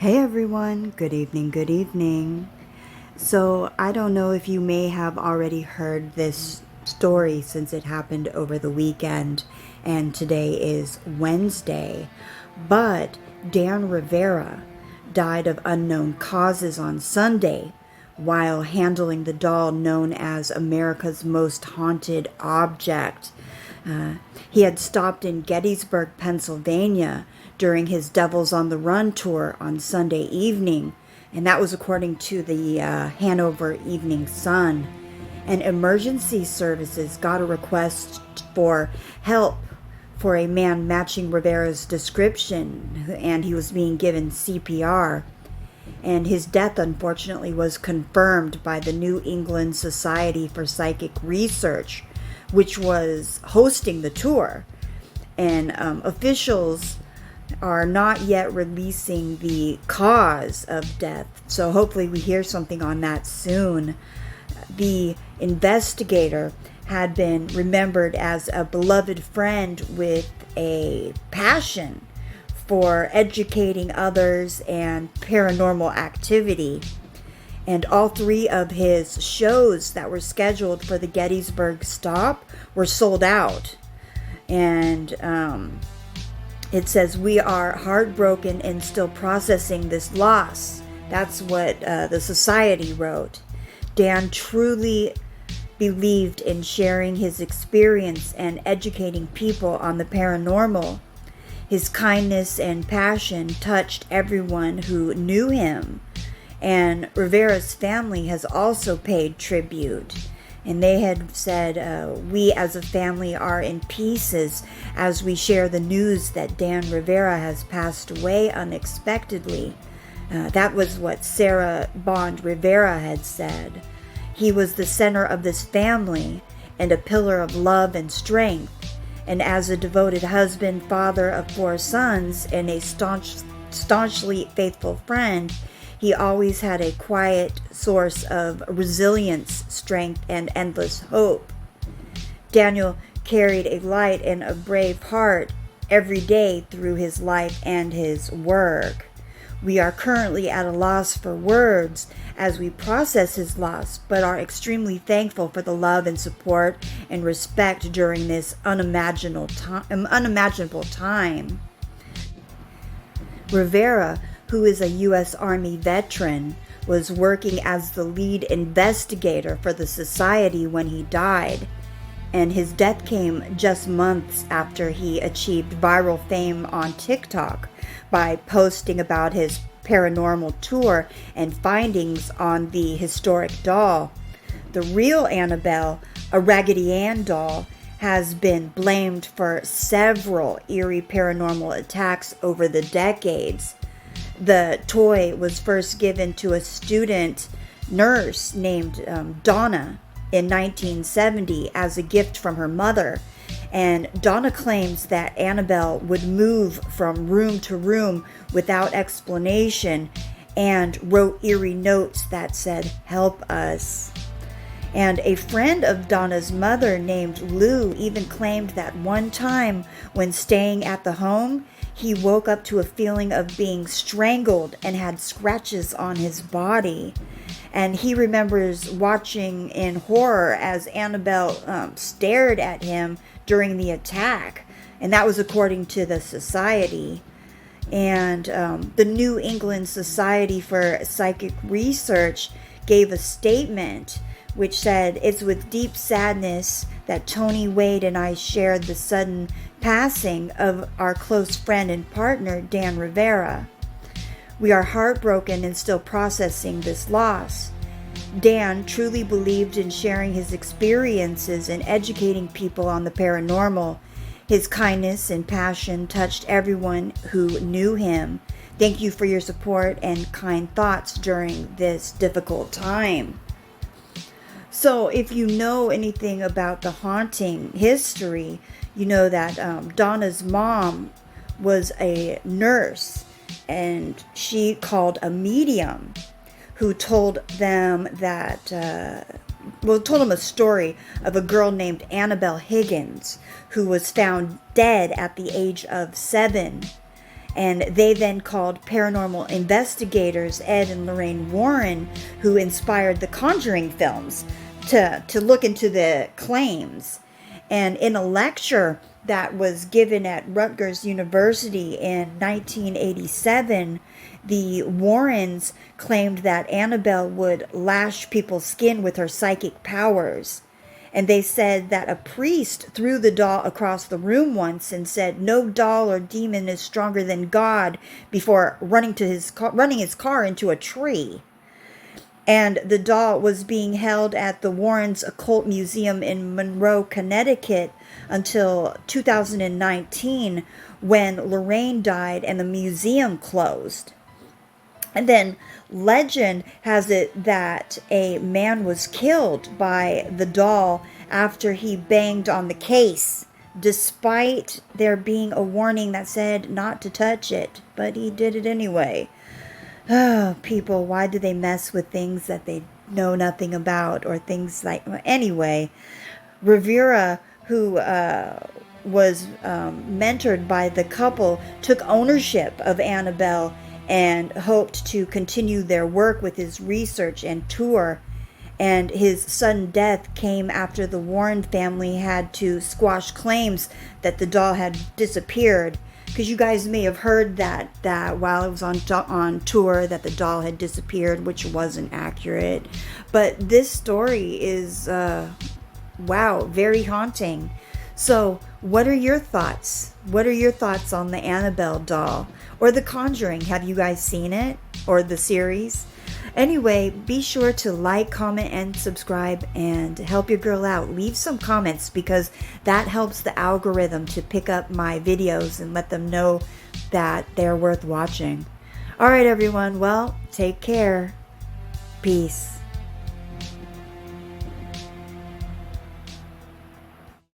Hey everyone, good evening, good evening. So, I don't know if you may have already heard this story since it happened over the weekend and today is Wednesday, but Dan Rivera died of unknown causes on Sunday while handling the doll known as America's most haunted object. Uh, he had stopped in Gettysburg, Pennsylvania during his Devils on the Run tour on Sunday evening, and that was according to the Hanover Evening Sun. And emergency services got a request for help for a man matching Rivera's description, and he was being given CPR. And his death, unfortunately, was confirmed by the New England Society for Psychic Research, which was hosting the tour. And officials are not yet releasing the cause of death, so hopefully we hear something on that soon. The investigator had been remembered as a beloved friend with a passion for educating others and paranormal activity. And all three of his shows that were scheduled for the Gettysburg stop were sold out. And it says, "We are heartbroken and still processing this loss." That's what the society wrote. Dan truly believed in sharing his experience and educating people on the paranormal. His kindness and passion touched everyone who knew him. And Rivera's family has also paid tribute. And they had said, "We as a family are in pieces as we share the news that Dan Rivera has passed away unexpectedly." That was what Sarah Bond Rivera had said. "He was the center of this family and a pillar of love and strength. And as a devoted husband, father of 4 sons, and a staunchly faithful friend, he always had a quiet source of resilience, strength, and endless hope." Daniel carried a light and a brave heart every day through his life and his work. We are currently at a loss for words as we process his loss, but are extremely thankful for the love and support and respect during this unimaginable time. Rivera, who is a U.S. Army veteran, was working as the lead investigator for the society when he died, and his death came just months after he achieved viral fame on TikTok by posting about his paranormal tour and findings on the historic doll. The real Annabelle, a Raggedy Ann doll, has been blamed for several eerie paranormal attacks over the decades. The toy was first given to a student nurse named Donna in 1970 as a gift from her mother. And Donna claims that Annabelle would move from room to room without explanation and wrote eerie notes that said, "Help us." And a friend of Donna's mother named Lou even claimed that one time when staying at the home, he woke up to a feeling of being strangled and had scratches on his body. And he remembers watching in horror as Annabelle stared at him during the attack. And that was according to the society. And the New England Society for Psychic Research gave a statement which said, "It's with deep sadness that Tony Wade and I shared the sudden passing of our close friend and partner, Dan Rivera. We are heartbroken and still processing this loss. Dan truly believed in sharing his experiences and educating people on the paranormal. His kindness and passion touched everyone who knew him. Thank you for your support and kind thoughts during this difficult time." So if you know anything about the haunting history, you know that Donna's mom was a nurse, and she called a medium who told them told them a story of a girl named Annabelle Higgins who was found dead at the age of 7. And they then called paranormal investigators Ed and Lorraine Warren, who inspired the Conjuring films, to look into the claims. And in a lecture that was given at Rutgers University in 1987, the Warrens claimed that Annabelle would lash people's skin with her psychic powers. And they said that a priest threw the doll across the room once and said, "No doll or demon is stronger than God," before running his car into a tree. And the doll was being held at the Warrens Occult Museum in Monroe, Connecticut until 2019, when Lorraine died and the museum closed. And then legend has it that a man was killed by the doll after he banged on the case, despite there being a warning that said not to touch it, but he did it anyway. Oh, people, why do they mess with things that they know nothing about, or things like... Anyway, Rivera, who was mentored by the couple, took ownership of Annabelle and hoped to continue their work with his research and tour. And his sudden death came after the Warren family had to squash claims that the doll had disappeared. Because you guys may have heard that while it was on tour that the doll had disappeared, which wasn't accurate. But this story is, wow, very haunting. So what are your thoughts? What are your thoughts on the Annabelle doll? Or The Conjuring? Have you guys seen it? Or the series? Anyway, be sure to like, comment, and subscribe, and help your girl out. Leave some comments, because that helps the algorithm to pick up my videos and let them know that they're worth watching. Alright everyone, well, take care. Peace.